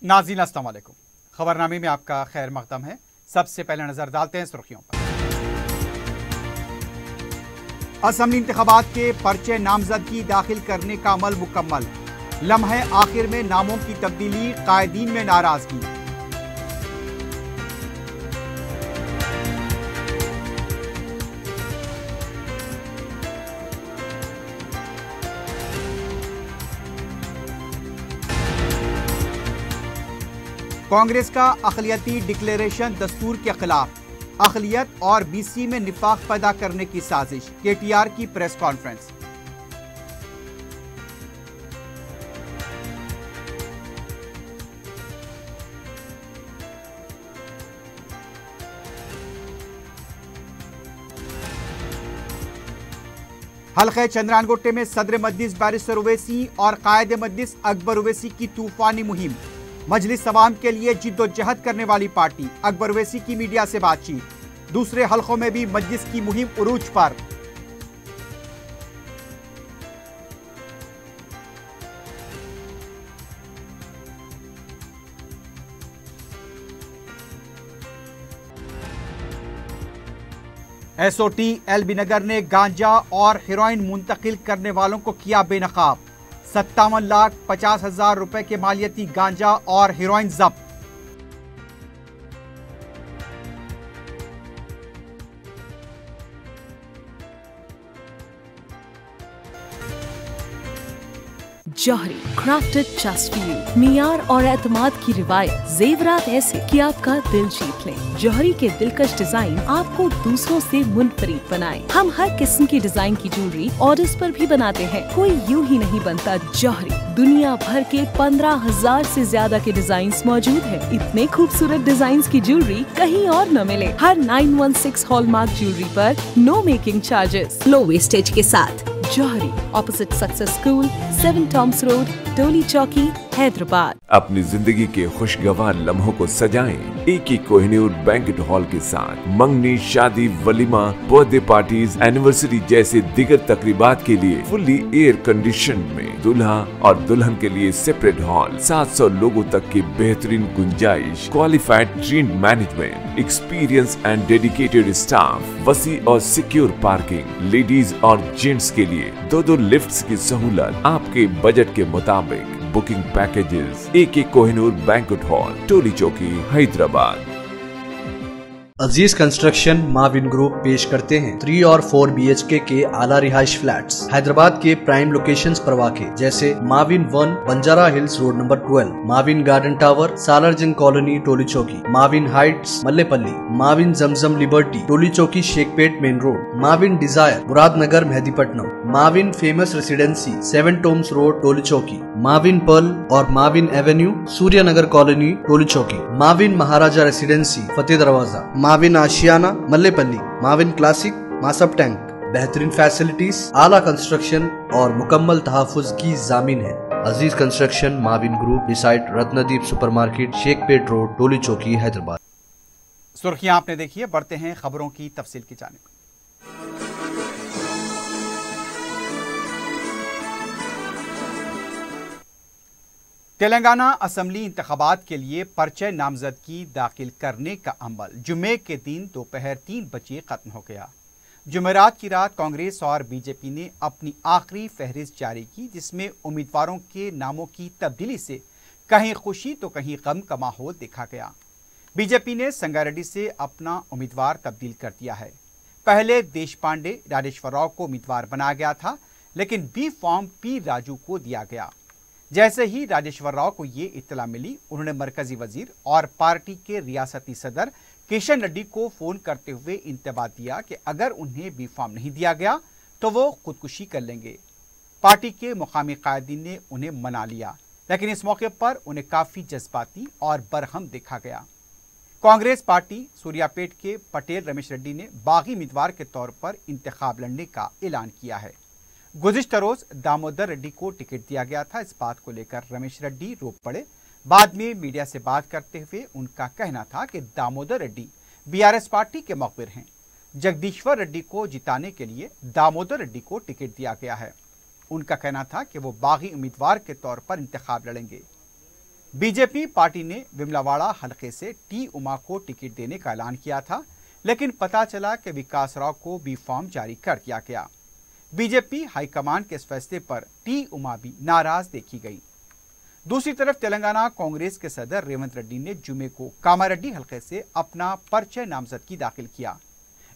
नाज़रीन अस्सलाम वालेकुम। खबरनामे में आपका खैर मकदम है। सबसे पहले नजर डालते हैं सुर्खियों पर। असेंबली इंतखाबात के पर्चे नामजदगी दाखिल करने का अमल मुकम्मल। लम्हे आखिर में नामों की तब्दीली, कायदीन में नाराजगी। कांग्रेस का अक़लियती डिक्लेरेशन दस्तूर के खिलाफ, अक़लियत और बीसी में निफाक पैदा करने की साजिश। केटीआर की प्रेस कॉन्फ्रेंस। हल्के चंद्रानगोटे में सदर मजलिस बैरिस्टर ओवैसी और कायद मजलिस अकबर ओवैसी की तूफानी मुहिम। मजलिस अवाम के लिए जिद्दोजहद करने वाली पार्टी। अकबर ओवैसी की मीडिया से बातचीत। दूसरे हल्कों में भी मजलिस की मुहिम उरूज पर। एसओटी एलबी नगर ने गांजा और हेरोइन मुंतकिल करने वालों को किया बेनकाब। 57,50,000 रुपए के मालियती गांजा और हेरोइन जब्त। जौहरी क्राफ्टेड जस्ट फॉर यू। मियार और एतमाद की रिवायत, जेवरात ऐसे कि आपका दिल जीत लें। जौहरी के दिलकश डिजाइन आपको दूसरों से मुनफरिद बनाए। हम हर किस्म की डिजाइन की ज्वेलरी ऑर्डर्स पर भी बनाते हैं। कोई यूं ही नहीं बनता जौहरी। दुनिया भर के 15,000 से ज्यादा के डिजाइन मौजूद है। इतने खूबसूरत डिजाइन की ज्वेलरी कहीं और न मिले। हर 916 हॉलमार्क ज्वेलरी पर no making charges, low wastage के साथ। Jauhari, opposite success school, 7 tombs road, Toli Chowki, Hyderabad. अपनी जिंदगी के खुशगवार लम्हों को सजाएं एक ही कोहिनूर बैंक्वेट हॉल के साथ। मंगनी, शादी, वलीमा, बर्थडे पार्टीज, एनिवर्सरी जैसे दिगर तकरीबात के लिए फुल्ली एयर कंडीशन में दूल्हा और दुल्हन के लिए सेपरेट हॉल। 700 लोगों तक की बेहतरीन गुंजाइश, qualified trained management, experience and dedicated staff, वसी और सिक्योर पार्किंग, लेडीज और जेंट्स के लिए 2 लिफ्ट्स की सहूलत आपके बजट के मुताबिक। बुकिंग पैकेजेस एक Kohinoor banquet hall, Toli Chowki, Hyderabad. Aziz construction Mavin group पेश करते हैं 3 और 4 BHK के आला रिहाइश फ्लैट्स हैदराबाद के प्राइम लोकेशंस पर वाक़े, जैसे Mavin 1 Banjara hills road number 12, Mavin garden tower Salarjung colony Toli Chowki, Mavin heights Mallepally, Mavin Zamzam liberty Toli Chowki Shaikpet main road, Mavin desire Muradnagar Mehdipatnam, Mavin famous residency 7 tombs road Toli Chowki, Mavin pearl और Mavin avenue Suryanagar colony Toli Chowki, Mavin Maharaja residency Fateh Darwaza, Mavin Ashiyana Mallepally, Mavin classic Masab tank. बेहतरीन फैसिलिटीज, आला कंस्ट्रक्शन और मुकम्मल तहफ़्फ़ुज़ की जामिन है। Aziz construction Mavin group, beside Ratnadeep supermarket, Shaikpet road, Toli Chowki, Hyderabad. सुर्खियां आपने देखी है, बढ़ते हैं खबरों की तफसील की जानिब। तेलंगाना असेंबली इंतखाबात के लिए पर्चे नामजदगी दाखिल करने का अमल जुमे के दिन दोपहर 3 बजे खत्म हो गया। जुमेरात की रात कांग्रेस और बीजेपी ने अपनी आखिरी फहरिस्त जारी की, जिसमें उम्मीदवारों के नामों की तब्दीली से कहीं खुशी तो कहीं गम का माहौल देखा गया। बीजेपी ने संगारेड्डी से अपना उम्मीदवार तब्दील कर दिया है। पहले देश पांडे राजेश्वर राव को उम्मीदवार बनाया गया था, लेकिन बी फॉर्म पी राजू को दिया गया। जैसे ही राजेश्वर राव को ये इत्तला मिली, उन्होंने मरकजी वजीर और पार्टी के रियासती सदर किशन रेड्डी को फोन करते हुए इंतबाह दिया कि अगर उन्हें बी फॉर्म नहीं दिया गया तो वो खुदकुशी कर लेंगे। पार्टी के मुकामी कायदीन ने उन्हें मना लिया, लेकिन इस मौके पर उन्हें काफी जज्बाती और बरहम देखा गया। कांग्रेस पार्टी सूर्यापेट के पटेल रमेश रेड्डी ने बागी उम्मीदवार के तौर पर इंतखाब लड़ने का ऐलान किया है। गुज़िश्ता रोज दामोदर रेड्डी को टिकट दिया गया था। इस बात को लेकर रमेश रेड्डी रो पड़े। बाद में मीडिया से बात करते हुए उनका कहना था कि दामोदर रेड्डी बीआरएस पार्टी के मुखबिर हैं। जगदीश्वर रेड्डी को जिताने के लिए दामोदर रेड्डी को टिकट दिया गया है। उनका कहना था कि वो बागी उम्मीदवार के तौर पर इंतखाब लड़ेंगे। बीजेपी पार्टी ने विमलावाड़ा हलके से टी उमा को टिकट देने का ऐलान किया था, लेकिन पता चला कि विकास राव को बी फॉर्म जारी कर दिया गया। बीजेपी हाईकमान के इस फैसले पर टी उमा भी नाराज देखी गई। दूसरी तरफ तेलंगाना कांग्रेस के सदर रेवंत रेड्डी ने जुमे को कामारेड्डी हलके से अपना पर्चे नामजदगी दाखिल किया।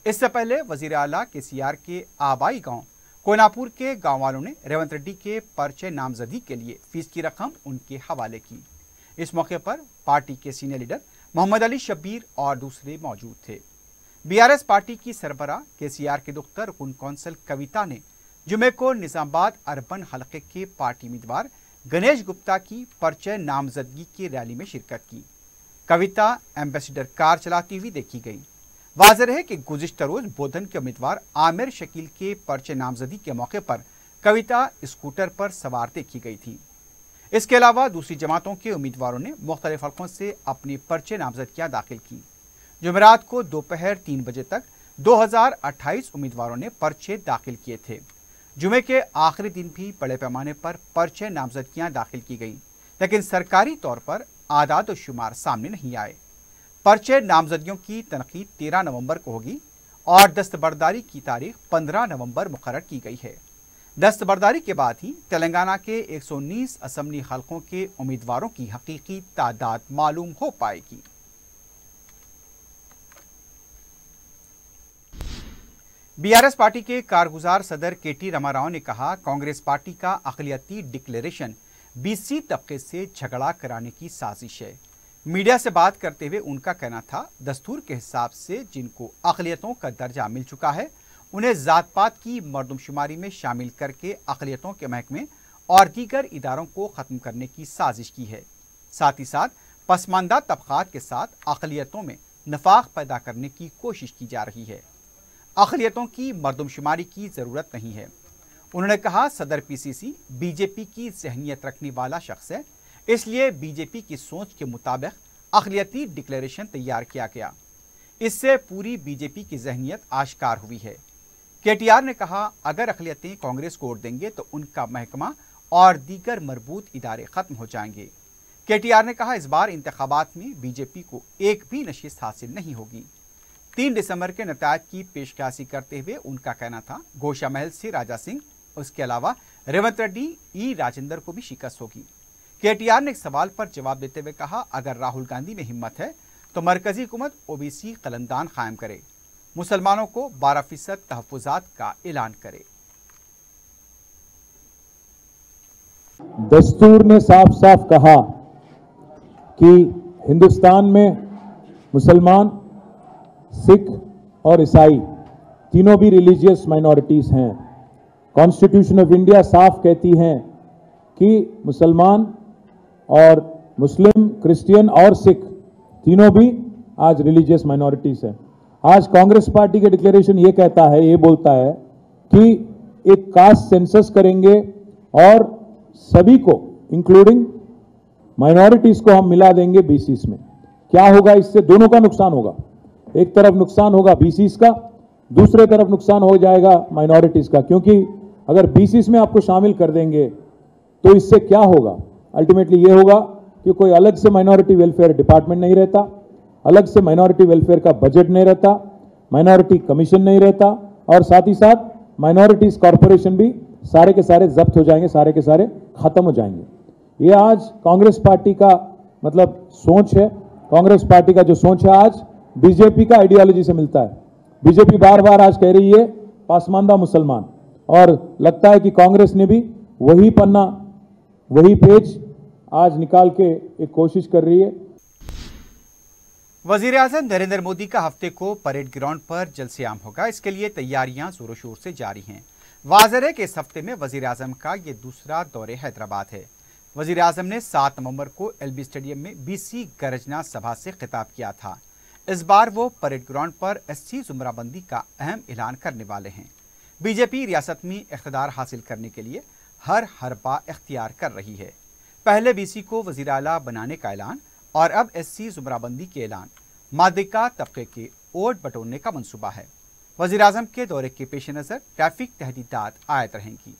इससे पहले वजीर आला केसीआर के आबाई गांव कोनापुर के गांव वालों ने रेवंत रेड्डी के पर्चे नामजदगी के लिए फीस की रकम उनके हवाले की। इस मौके पर पार्टी के सीनियर लीडर मोहम्मद अली शब्बीर और दूसरे मौजूद थे। बीआरएस पार्टी की सरबराह केसीआर के दुख्तर रुकन कौंसल कविता ने जुमे को निजामाबाद अर्बन हलके के पार्टी उम्मीदवार गणेश गुप्ता की पर्चे नामजदगी की रैली में शिरकत की। कविता एम्बेसडर कार चलाती हुई देखी गई। वाज़ेह है कि गुज़िश्ता रोज बोधन के उम्मीदवार आमिर शकील के पर्चे नामजदगी के मौके पर कविता स्कूटर पर सवार देखी गई थी। इसके अलावा दूसरी जमातों के उम्मीदवारों ने मुख्तलिफ हलकों से अपनी पर्चे नामजदगियां दाखिल की। जुमेरात को दोपहर 3 बजे तक 2028 उम्मीदवारों ने पर्चे दाखिल किए थे। जुमे के आखिरी दिन भी बड़े पैमाने पर पर्चे नामजदगियां दाखिल की गई, लेकिन सरकारी तौर पर आदाद व शुमार सामने नहीं आए। पर्चे नामजदगियों की तनकीद 13 नवंबर को होगी और दस्तबरदारी की तारीख 15 नवंबर मुकर्रर की गई है। दस्तबरदारी के बाद ही तेलंगाना के 119 असम्बली हलकों के उम्मीदवारों की हकीकी तादाद मालूम हो पाएगी। बीआरएस पार्टी के कारगुजार सदर केटी रामाराव ने कहा, कांग्रेस पार्टी का अक़लियती डिक्लेरेशन बीसी तबके से झगड़ा कराने की साजिश है। मीडिया से बात करते हुए उनका कहना था, दस्तूर के हिसाब से जिनको अक़लियतों का दर्जा मिल चुका है उन्हें ज़ात पात की मर्दमशुमारी में शामिल करके अक़लियतों के महकमे और दीगर इदारों को ख़त्म करने की साजिश की है। साथ ही साथ पसमानदा तबक़ात के साथ अक़लियतों में नफाक पैदा करने की कोशिश की जा रही है। अक़लियतों की मर्दमशुमारी की ज़रूरत नहीं है। उन्होंने कहा, सदर पीसीसी बीजेपी की ज़हनियत रखने वाला शख्स है, इसलिए बीजेपी की सोच के मुताबिक अक़लियती डिक्लेरेशन तैयार किया गया। इससे पूरी बीजेपी की ज़हनियत आश्कार हुई है। केटीआर ने कहा, अगर अक़लियतें कांग्रेस को वोट देंगे तो उनका महकमा और दीगर मरबूत इदारे ख़त्म हो जाएंगे। केटीआर ने कहा, इस बार इंतखाबात में बीजेपी को एक भी नशिस्त हासिल नहीं होगी। 3 दिसंबर के नतायज की पेशकशी करते हुए उनका कहना था, घोषा महल से राजा सिंह, उसके अलावा रेवंत रेड्डी, ई राजेंद्र को भी शिकस्त होगी। केटीआर ने एक सवाल पर जवाब देते हुए कहा, अगर राहुल गांधी में हिम्मत है तो मरकजी हुकूमत ओबीसी कलंदान कायम करे, मुसलमानों को 12% तहफ़्फ़ुज़ात का ऐलान करे। दस्तूर ने साफ साफ कहा कि हिंदुस्तान में मुसलमान, सिख और ईसाई तीनों भी रिलीजियस माइनॉरिटीज हैं। कॉन्स्टिट्यूशन ऑफ इंडिया साफ कहती हैं कि मुसलमान और मुस्लिम, क्रिश्चियन और सिख तीनों भी आज रिलीजियस माइनॉरिटीज हैं। आज कांग्रेस पार्टी के डिक्लेरेशन ये कहता है, ये बोलता है कि एक कास्ट सेंसस करेंगे और सभी को इंक्लूडिंग माइनॉरिटीज को हम मिला देंगे बीसीस में। क्या होगा इससे? दोनों का नुकसान होगा। एक तरफ नुकसान होगा बीसीस का, दूसरे तरफ नुकसान हो जाएगा माइनॉरिटीज का, क्योंकि अगर बीसीस में आपको शामिल कर देंगे तो इससे क्या होगा? अल्टीमेटली ये होगा कि कोई अलग से माइनॉरिटी वेलफेयर डिपार्टमेंट नहीं रहता, अलग से माइनॉरिटी वेलफेयर का बजट नहीं रहता, माइनॉरिटी कमीशन नहीं रहता, और साथ ही साथ माइनॉरिटीज कॉरपोरेशन भी सारे के सारे जब्त हो जाएंगे, सारे के सारे खत्म हो जाएंगे। ये आज कांग्रेस पार्टी का मतलब सोच है। कांग्रेस पार्टी का जो सोच है आज बीजेपी का आइडियोलॉजी से मिलता है। बीजेपी बार बार आज कह रही है पासमानदा मुसलमान, और लगता है कि कांग्रेस ने भी वही पन्ना, वही पेज आज निकाल के एक कोशिश कर रही है। वजीर आज़म नरेंद्र मोदी का हफ्ते को परेड ग्राउंड पर जलसे-आम होगा। इसके लिए तैयारियां जोरों शोर से जारी हैं। वाज़ेह है कि इस हफ्ते में वजीर आज़म का ये दूसरा दौरे हैदराबाद है। वजीर आज़म ने 7 नवंबर को एलबी स्टेडियम में बीसी गर्जना सभा से खिताब किया था। इस बार वो परेड ग्राउंड पर एससी जुमराबंदी का अहम ऐलान करने वाले हैं। बीजेपी रियासत में इख्तिदार हासिल करने के लिए हर हरबा इख्तियार कर रही है। पहले बीसी को वज़ीर आला बनाने का ऐलान और अब एससी जुमराबंदी के ऐलान, मादिका तबके के वोट बटोरने का मंसूबा है। वज़ीर आज़म के दौरे के पेश नज़र ट्रैफिक तहदीदात आयत रहेंगी।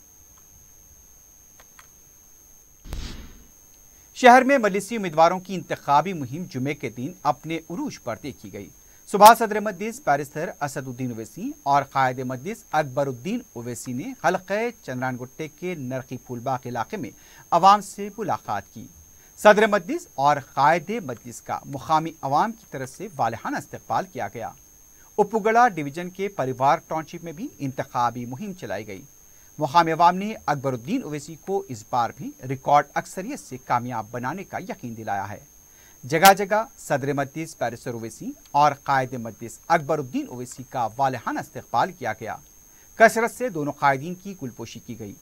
शहर में मजलिसी उम्मीदवारों की इंतखाबी मुहिम जुमे के दिन अपने उरूज पर देखी गई। सुबह सदर मजलिस बैरिस्टर असदुद्दीन ओवैसी और कायद मजलिस अकबरुद्दीन ओवैसी ने हल्के चंद्रानगुट्टे के नरकी फूलबाग इलाके में अवाम से मुलाकात की। सदर मजलिस और कायद मजलिस का मुकामी अवाम की तरफ से वालिहाना इस्तकबाल किया गया। उपगढ़ा डिवीजन के परिवार टाउनशिप में भी इंतखाबी मुहिम चलाई गई। मुकामी अवाम ने अकबरुद्दीन ओवैसी को इस बार भी रिकॉर्ड अक्सरियत से कामयाब बनाने का यकीन दिलाया है। जगह जगह सदर मजलिस बैरिस्टर ओवैसी और कायद मजलिस अकबरुद्दीन ओवैसी का वालिहाना इस्तकबाल किया गया। कसरत से दोनों कायदीन की गुलपोशी की गई।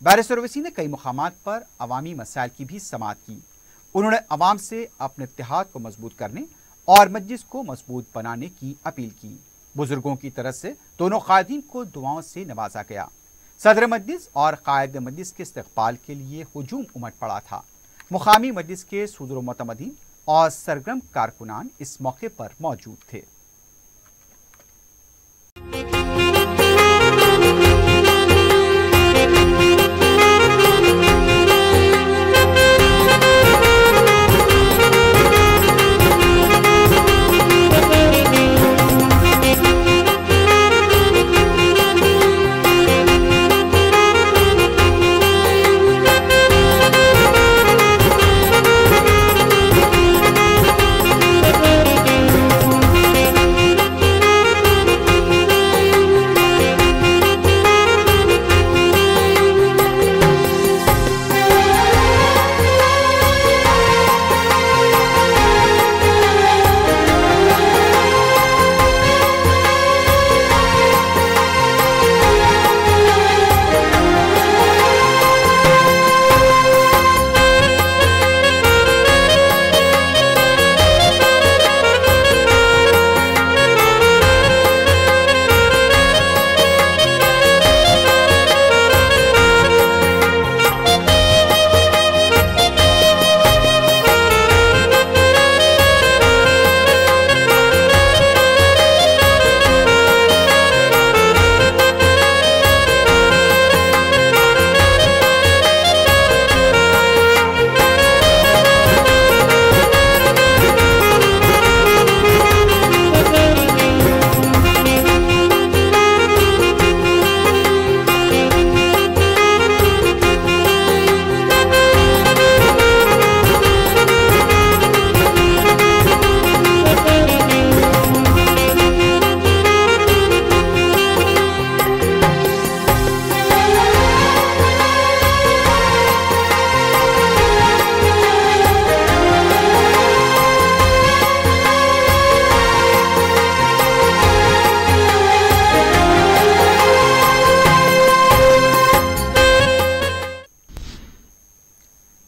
बैरिस्टर ओवैसी ने कई मुकामात पर अवामी मसाइल की भी समाअत की। उन्होंने अवाम से अपने इत्तेहाद को मजबूत करने और मजलिस को मजबूत बनाने की अपील की। बुजुर्गों की तरफ से दोनों कायदीन को दुआओं से नवाजा गया। सदर मजलिस और कायद मजलिस के इस्तकबाल के लिए हुजूम उमड़ पड़ा था। मुकामी मजलिस के सुदर मोतमदीन और सरगर्म कारकुनान इस मौके पर मौजूद थे।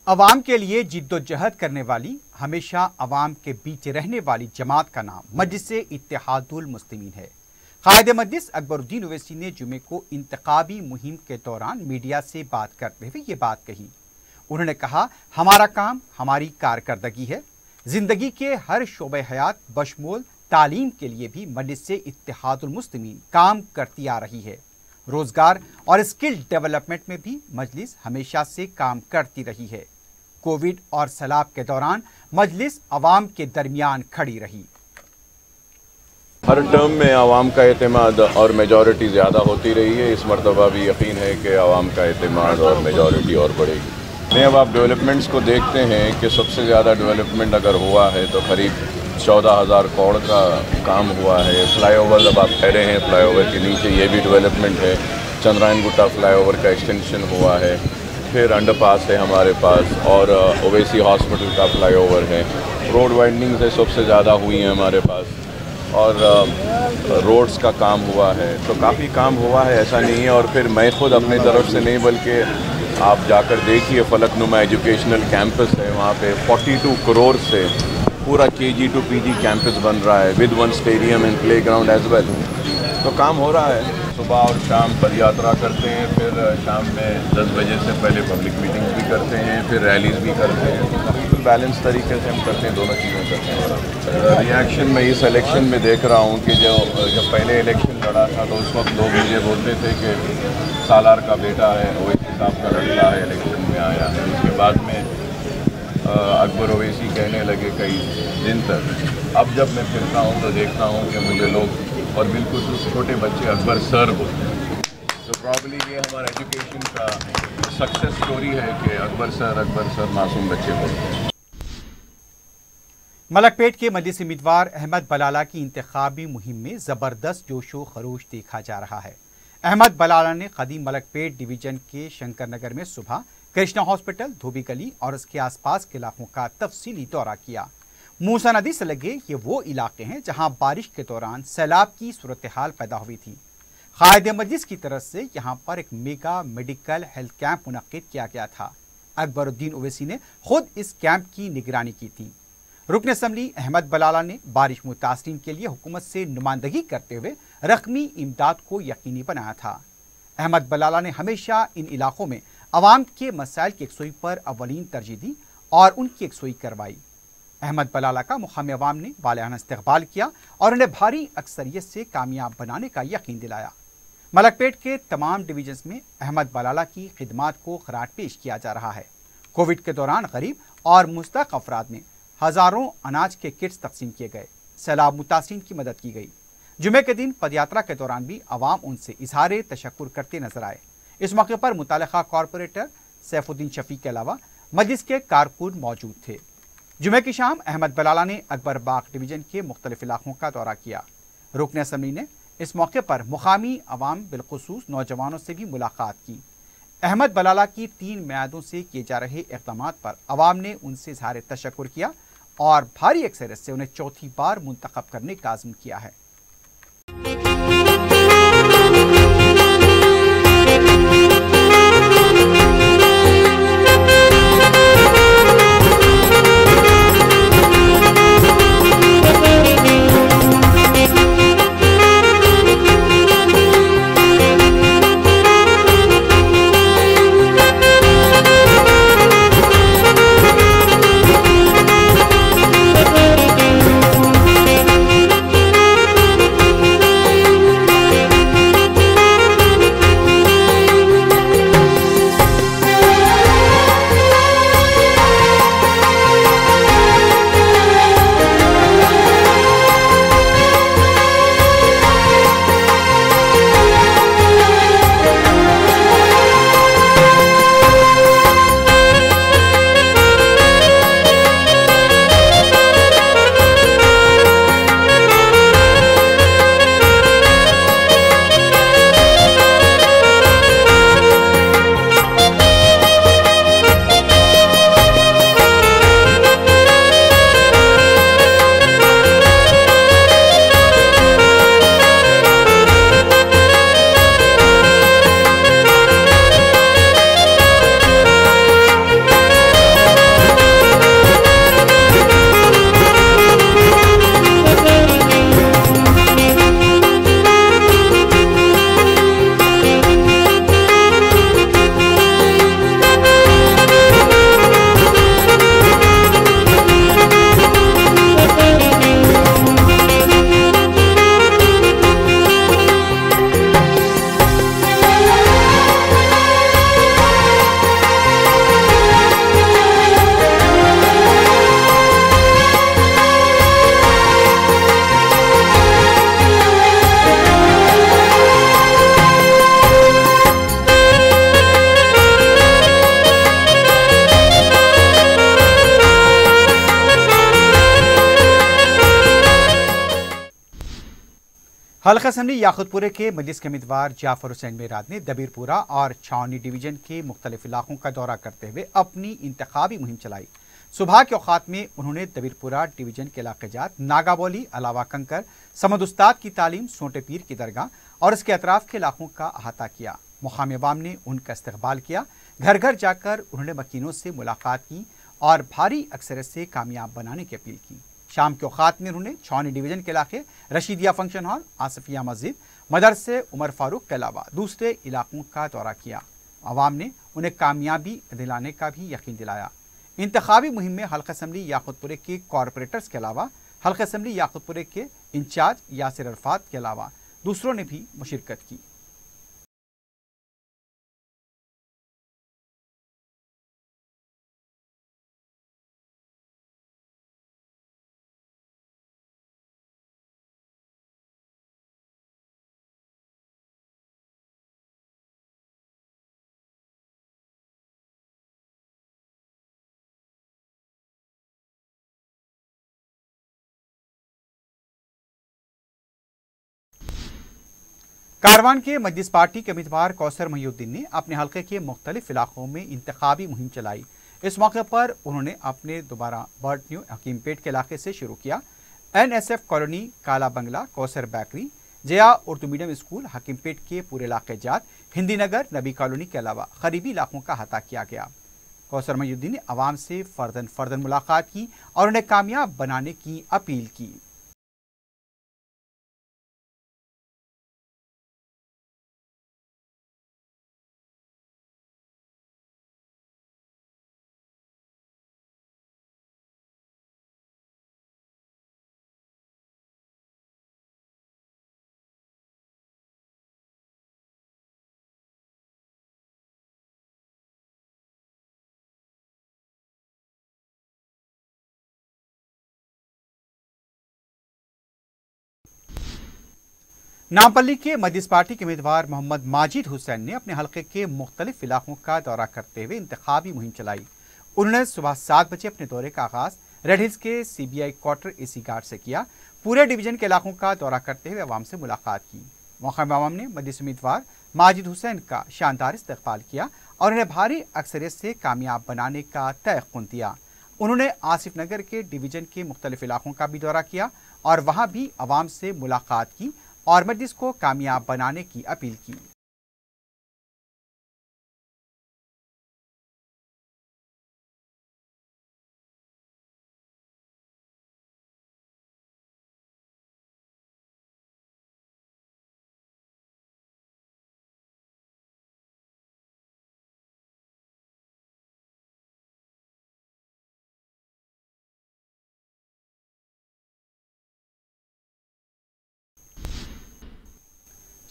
अवाम के लिए जिद्दोजहद करने वाली, हमेशा अवाम के बीच रहने वाली जमात का नाम मजलिस इत्तेहादुल मुस्लिमीन है। कायद मजलिस अकबरुद्दीन ओवैसी ने जुमे को इंतखाबी मुहिम के दौरान मीडिया से बात करते हुए ये बात कही। उन्होंने कहा, हमारा काम हमारी कारकर्दगी है। जिंदगी के हर शोबे हयात बशमूल तालीम के लिए भी मजलिस इत्तेहादुल मुस्लिमीन काम करती आ रही है। रोजगार और स्किल डेवलपमेंट में भी मजलिस हमेशा से काम करती रही है। कोविड और सैलाब के दौरान मजलिस अवाम के दरमियान खड़ी रही। हर टर्म में आवाम का एतमाद और मेजॉरिटी ज़्यादा होती रही है। इस मरतबा भी यकीन है कि आवाम का एतमाद और मेजॉरिटी और बढ़ेगी। नहीं, अब आप डेवलपमेंट्स को देखते हैं कि सबसे ज़्यादा डेवलपमेंट अगर हुआ है तो करीब 14,000 करोड़ का काम हुआ है। फ्लाईओवर जब आप कह रहे हैं, फ्लाईओवर के नीचे ये भी डेवलपमेंट है। चंद्रायनगुट्टा फ्लाईओवर का एक्सटेंशन हुआ है, फिर अंडरपास है हमारे पास, और ओवैसी हॉस्पिटल का फ्लाईओवर है। रोड वाइडनिंग से सबसे ज़्यादा हुई हैं हमारे पास, और रोड्स का काम हुआ है। तो काफ़ी काम हुआ है, ऐसा नहीं है। और फिर मैं खुद अपनी तरफ से नहीं, बल्कि आप जाकर देखिए, फलकनुमा एजुकेशनल कैंपस है, वहाँ पे 42 करोड़ से पूरा KG to PG कैंपस बन रहा है, with 1 stadium and playground as well. तो काम हो रहा है। सुबह और शाम पद यात्रा करते हैं, फिर शाम में 10 बजे से पहले पब्लिक मीटिंग्स भी करते हैं, फिर रैलीज भी करते हैं। बिल्कुल बैलेंस तरीके से हम करते हैं, दोनों चीज़ें करते हैं। रिएक्शन मैं इस इलेक्शन में देख रहा हूँ कि जब पहले इलेक्शन लड़ा था तो उस वक्त लोग मुझे बोलते थे कि सालार का बेटा है, ओवैसी साहब का लड़का है, इलेक्शन में आया है। उसके बाद में अकबर ओवैसी कहने लगे कई दिन तक। अब जब मैं फिरता हूँ तो देखता हूँ कि मुझे लोग और बिल्कुल छोटे बच्चे अकबर सर बोलते हैं। तो प्रॉब्ली ये हमारा एजुकेशन का सक्सेस स्टोरी है कि अकबर सर मासूम बच्चे बोलते हैं। मलकपेट के मजलिसी उम्मीदवार अहमद बलाला की इंतखाबी मुहिम में जबरदस्त जोशो खरोश देखा जा रहा है। अहमद बलाला ने कदीम मलकपेट डिवीजन के शंकर नगर में सुबह कृष्णा हॉस्पिटल, धोबी गली और उसके आसपास के इलाकों का तफसीली दौरा किया। मूसा नदी से लगे ये वो इलाके हैं जहां बारिश के दौरान सैलाब की सूरत हाल पैदा हुई थी। कायद मजलिस की तरफ से यहां पर एक मेगा मेडिकल हेल्थ कैंप मुनक्किद किया गया था। अकबरुद्दीन ओवैसी ने खुद इस कैंप की निगरानी की थी। रुकन असम्बली अहमद बलाला ने बारिश मुतासरीन के लिए हुकूमत से नुमाइंदगी करते हुए रकमी इमदाद को यकीनी बनाया था। अहमद बलाला ने हमेशा इन इलाकों में अवाम के मसाइल की यकसुई पर अवलीन तरजीह दी और उनकी यकसुई करवाई। अहमद बलाला का मुकामी अवाम ने वालियाना इस्तकबाल किया और उन्हें भारी अक्सरियत से कामयाब बनाने का यकीन दिलाया। मलकपेट के तमाम डिवीजन्स में अहमद बलाला की खिदमात को खराज पेश किया जा रहा है। कोविड के दौरान गरीब और मुस्तहक अफराद में हजारों अनाज के किट्स तकसीम किए गए। सैलाब मुतासरीन की मदद की गई। जुमे के दिन पदयात्रा के दौरान भी अवाम उनसे इजहार तशक्कुर करते नजर आए। इस मौके पर मुतालिका कॉरपोरेटर सैफुद्दीन शफी के अलावा मजलिस के कारकुन मौजूद थे। जुमे की शाम अहमद बलाला ने अकबर बाग डिवीजन के मुख्तलिफ इलाकों का दौरा किया। रुकन असम्बली ने इस मौके पर मुकामी अवाम बिलखुसूस नौजवानों से भी मुलाकात की। अहमद बलाला की 3 मियादों से किए जा रहे इक़दामात पर अवाम ने उनसे इजहार तशक्कुर किया और भारी अक्सरियत से उन्हें चौथी बार मुंतखब करने का आज़म किया है। हल्का असम्बली याकुतपुरे के मजलिस के उम्मीदवार जाफर हुसैन मेराद ने दबीरपुरा और छावनी डिवीजन के मुख्तलिफ इलाकों का दौरा करते हुए अपनी इंतखाबी मुहिम चलाई। सुबह के औकात में उन्होंने दबीरपुरा डिवीजन के इलाके जात नागाबोली, अलावा कंकर, समद उस्ताद की तालीम, सोंटे पीर की दरगाह और इसके अतराफ के इलाकों का अहाता किया। मुकामी अवाम ने उनका इस्तकबाल किया। घर घर जाकर उन्होंने मकीनों से मुलाकात की और भारी अक्सरियत से कामयाब बनाने की अपील की। शाम के औकात में उन्होंने छावनी डिवीजन के इलाके रशीदिया फंक्शन हॉल, आसफिया मस्जिद, मदरसे उमर फारूक के अलावा दूसरे इलाकों का दौरा किया। अवाम ने उन्हें कामयाबी दिलाने का भी यकीन दिलाया। इंतखाबी मुहिम में हल्का असम्बली याकुतपुरे के कॉरपोरेटर्स के अलावा हल्का असम्बली याकुतपुरे के इंचार्ज यासिर अरफात के अलावा दूसरों ने भी मुशिरकत की। कारवान के मजलिस पार्टी के उम्मीदवार कौसर महिउद्दीन ने अपने हल्के के मुख्तलिफ इलाकों में इंतखाबी मुहिम चलाई। इस मौके पर उन्होंने अपने दोबारा बर्ड न्यू हकीमपेट के इलाके से शुरू किया। NSF colony, Kala Bangla, Kausar bakery, Jaya Urdu medium school, Hakimpet के पूरे इलाके जात, हिंदी नगर, नबी कॉलोनी के अलावा करीबी इलाकों का अहाता किया गया। कौसर महिउद्दीन ने आवाम से फर्दन मुलाकात की और उन्हें कामयाब बनाने की अपील की। नामपल्ली के मजलिस पार्टी के उम्मीदवार मोहम्मद माजिद हुसैन ने अपने हल्के के मुख्तलिफ इलाकों का दौरा करते हुए इंतखाबी मुहिम चलाई। उन्होंने सुबह 7 बजे अपने दौरे का आगाज रेड हिल्स के CBI क्वार्टर AC गार्ड से किया। पूरे डिवीजन के इलाकों का दौरा करते हुए अवाम से मुलाकात की। मौका में अवाम ने मजलिस उम्मीदवार माजिद हुसैन का शानदार इस्तकबाल किया और उन्हें भारी अक्सरियत से कामयाब बनाने का तयक़ुन दिया। उन्होंने आसिफ नगर के डिवीजन के मुख्तलिफ इलाकों का भी दौरा किया और वहाँ भी अवाम से मुलाकात की और मजलिस को कामयाब बनाने की अपील की।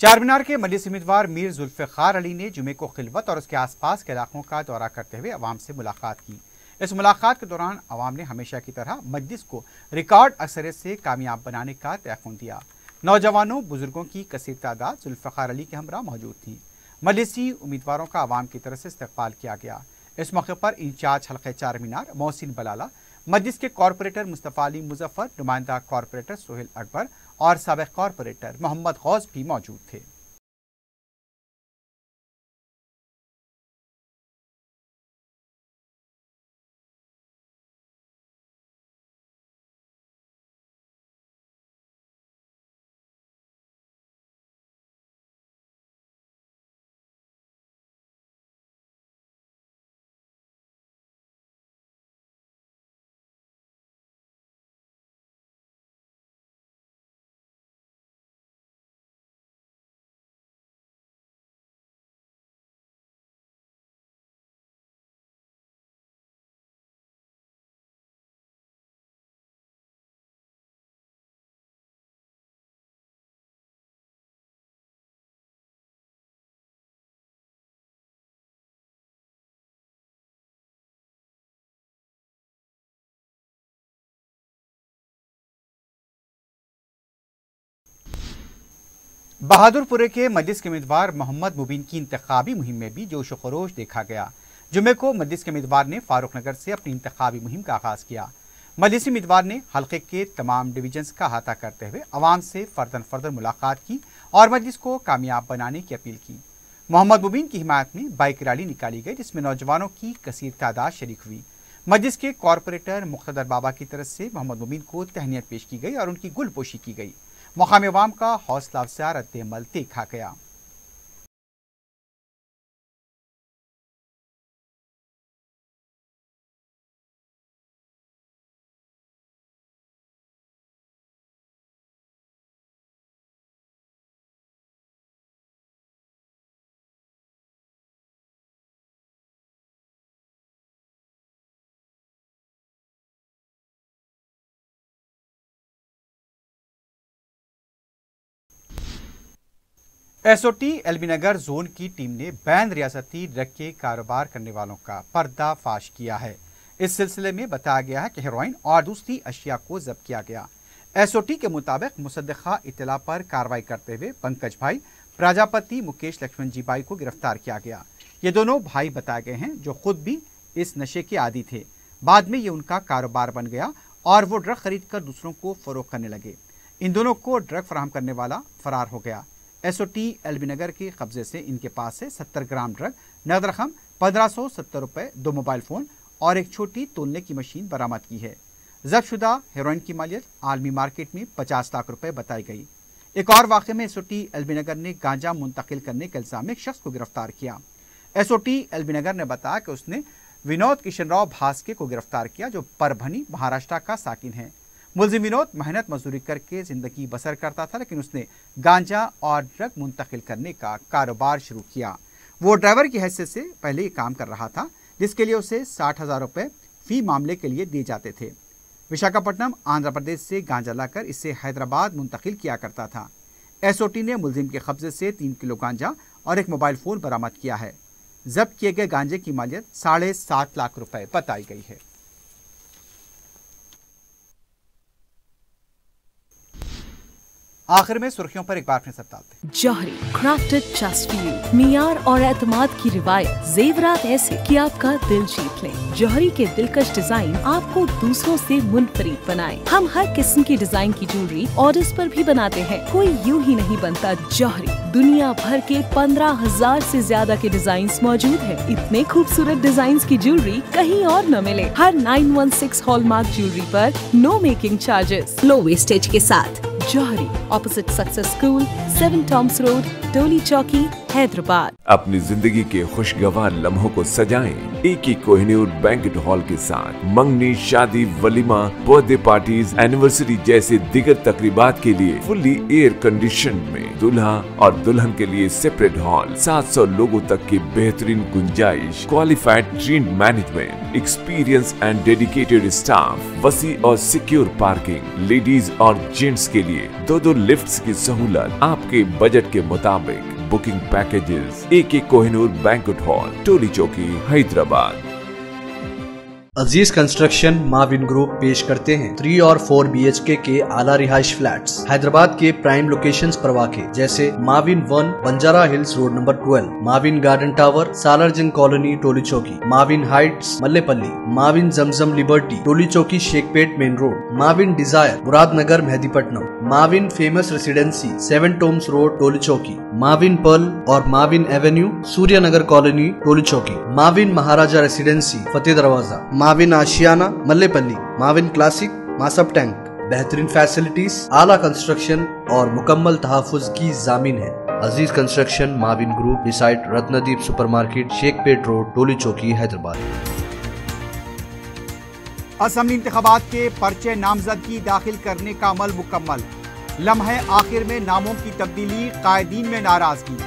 चारमीनार के मजलिस उम्मीदवार मीर जुल्फ़िकार अली ने जुमे को खिलवत और उसके आसपास के इलाकों का दौरा करते हुए अवाम से मुलाकात की। इस मुलाकात के दौरान अवाम ने हमेशा की तरह मजलिस को रिकॉर्ड अक्सरियत से कामयाब बनाने का तयक़ुन दिया। नौजवानों बुजुर्गों की कसीर तादाद जुल्फ़िकार अली के हमरा मौजूद थी। मजलिसी उम्मीदवारों का अवाम की तरफ से इस्तकबाल किया गया। इस मौके पर इंचार्ज हल्के चारमीनार मोहसिन बलाला, मजलिस के कॉरपोरेटर मुस्तफ़ा अली मुजफ्फर, नुमाइंदा कॉरपोरेटर सोहेल अकबर और साबिक़ कॉरपोरेटर मोहम्मद गौस भी मौजूद थे। बहादुरपुरे के मजलिस के उम्मीदवार मोहम्मद मुबीन की इंतखाबी मुहिम में भी जोश व खरोश देखा गया। जुमे को मजलिस के उम्मीदवार ने फारूक नगर से अपनी इंतखाबी मुहिम का आगाज किया। मजलिसी उम्मीदवार ने हल्के के तमाम डिवीजन्स का अहाता करते हुए अवाम से फर्दन मुलाकात की और मजलिस को कामयाब बनाने की अपील की। मोहम्मद मुबीन की हिमायत में बाइक रैली निकाली गई जिसमें नौजवानों की कसीर तादाद शरीक हुई। मजलिस के कॉरपोरेटर मुख्तदर बाबा की तरफ से मोहम्मद मुबीन को तहनीत पेश की गई और उनकी गुलपोशी की गई। मकामी अवाम का हौसला अफजा रद्द-ए-अमल देखा गया। SOT LB नगर जोन की टीम ने बैन रियासती ड्रग के कारोबार करने वालों का पर्दाफाश किया है। इस सिलसिले में बताया गया है कि हेरोइन और दूसरी अशिया को जब्त किया गया। SOT के मुताबिक मुसद्दिक़ा इत्तला पर कार्रवाई करते हुए पंकज भाई, प्रजापति मुकेश लक्ष्मण जी भाई को गिरफ्तार किया गया। ये दोनों भाई बताए गए हैं जो खुद भी इस नशे के आदी थे। बाद में ये उनका कारोबार बन गया और वो ड्रग खरीद कर दूसरों को फरोख्त करने लगे। इन दोनों को ड्रग फराहम करने वाला फरार हो गया। SOT LB नगर के कब्जे से इनके पास से 70 ग्राम ड्रग, नगद रकम 1570 रुपए, 2 मोबाइल फोन और एक छोटी तोलने की मशीन बरामद की है। जब्त शुदा हेरोइन की मालियत आलमी मार्केट में 50 लाख रुपए बताई गई। एक और वाक़े में SOT LB नगर ने गांजा मुंतकिल करने के इल्जाम में एक शख्स को गिरफ्तार किया। SOT LB नगर ने बताया कि उसने विनोद किशनराव भास्के को गिरफ्तार किया, जो परभनी महाराष्ट्र का साकिन है। मुलजिम विनोद मेहनत मजदूरी करके जिंदगी बसर करता था, लेकिन उसने गांजा और ड्रग मुंतकिल करने का कारोबार शुरू किया। वो ड्राइवर की हैसियत से पहले ही काम कर रहा था, जिसके लिए उसे 60,000 रुपये फी मामले के लिए दिए जाते थे। विशाखापट्टनम आंध्र प्रदेश से गांजा लाकर इसे हैदराबाद मुंतकिल किया करता था। SOT ने मुलजिम के कब्जे से 3 किलो गांजा और एक मोबाइल फोन बरामद किया है। जब्त किए गए गांजे की मालियत 7.5 लाख रुपए बताई गई है। आखिर में सुर्खियों पर एक बार फिर डालते हैं। जौहरी क्राफ्टेड जस्ट फॉर यू, मियार और एतमाद की रिवायत, जेवरात ऐसे कि आपका दिल जीत लें। जौहरी के दिलकश डिजाइन आपको दूसरों से मुनफरिद बनाए। हम हर किस्म की डिजाइन की ज्वेलरी ऑर्डर्स पर भी बनाते हैं, कोई यूं ही नहीं बनता। जौहरी दुनिया भर के 15,000 से ज्यादा के डिजाइन मौजूद है। इतने खूबसूरत डिजाइन की ज्वेलरी कहीं और न मिले। हर 916 हॉलमार्क ज्वेलरी पर no making charges, low wastage के साथ। Jauhari, opposite success school, 7 tombs road, Toli Chowki, Hyderabad. अपनी जिंदगी के खुशगवार लम्हों को सजाएं एक ही कोहिनूर बैंक्वेट हॉल के साथ। मंगनी, शादी, वलीमा, बर्थडे पार्टीज, एनिवर्सरी जैसे दिगर तकरीबात के लिए फुल्ली एयर कंडीशन में दूल्हा और दुल्हन के लिए सेपरेट हॉल, 700 लोगों तक की बेहतरीन गुंजाइश, qualified trained management, experience and dedicated staff, वसी और सिक्योर पार्किंग, लेडीज और जेंट्स के लिए 2 लिफ्ट्स की सहूलत आपके बजट के मुताबिक। Booking packages AK Kohinoor banquet hall, Toli Chowki, Hyderabad. Aziz construction Mavin group पेश करते हैं 3 और 4 BHK के आला रिहाइश फ्लैट्स हैदराबाद के प्राइम लोकेशंस पर वाक़े, जैसे Mavin 1 Banjara hills road number 12, Mavin garden tower Salarjung colony Toli Chowki, Mavin heights Mallepally, Mavin Zamzam liberty Toli Chowki Shaikpet main road, Mavin desire Muradnagar Mehdipatnam, Mavin famous residency 7 tombs road Toli Chowki, Mavin pearl और Mavin avenue Suryanagar colony Toli Chowki, Mavin Maharaja residency Fateh Darwaza, Mavin Ashiyana Mallepally, Mavin classic Masab tank. बेहतरीन फैसिलिटीज, आला कंस्ट्रक्शन और मुकम्मल तहफ़्फ़ुज़ की जामीन है। Aziz construction Mavin group, beside Ratnadeep supermarket, Shaikpet road, Toli Chowki, Hyderabad. Assembly इंतखाबात के पर्चे नामजदगी दाखिल करने का अमल मुकम्मल। लम्हे आखिर में नामों की तब्दीली, कायदीन में नाराजगी।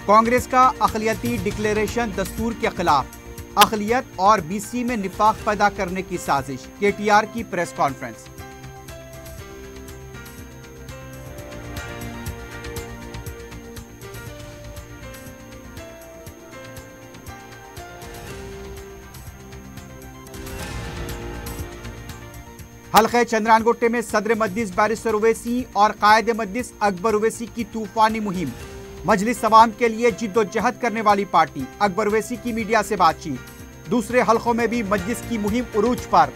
कांग्रेस का अक़लियती डिक्लेरेशन दस्तूर के खिलाफ, अक़लियत और BC में निफाक पैदा करने की साजिश। KTR की प्रेस कॉन्फ्रेंस। हल्के चंद्रानगोटे में सदर मजलिस बैरिस्टर ओवैसी और कायद मजलिस अकबर ओवैसी की तूफानी मुहिम। मजलिस अवाम के लिए जिद्दोजहद करने वाली पार्टी अकबर ओवैसी की मीडिया से बातचीत। दूसरे हल्कों में भी मजलिस की मुहिम उरूज पर।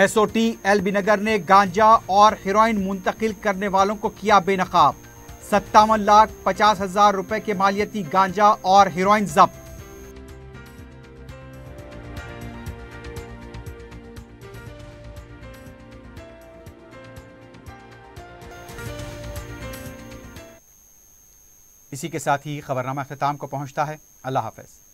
SOT LB नगर ने गांजा और हेरोइन मुंतकिल करने वालों को किया बेनकाब। 57,50,000 रुपए के मालियती गांजा और हेरोइन जब्त। इसी के साथ ही खबरनामा अख्ताम को पहुंचता है। अल्लाह हाफ़िज़।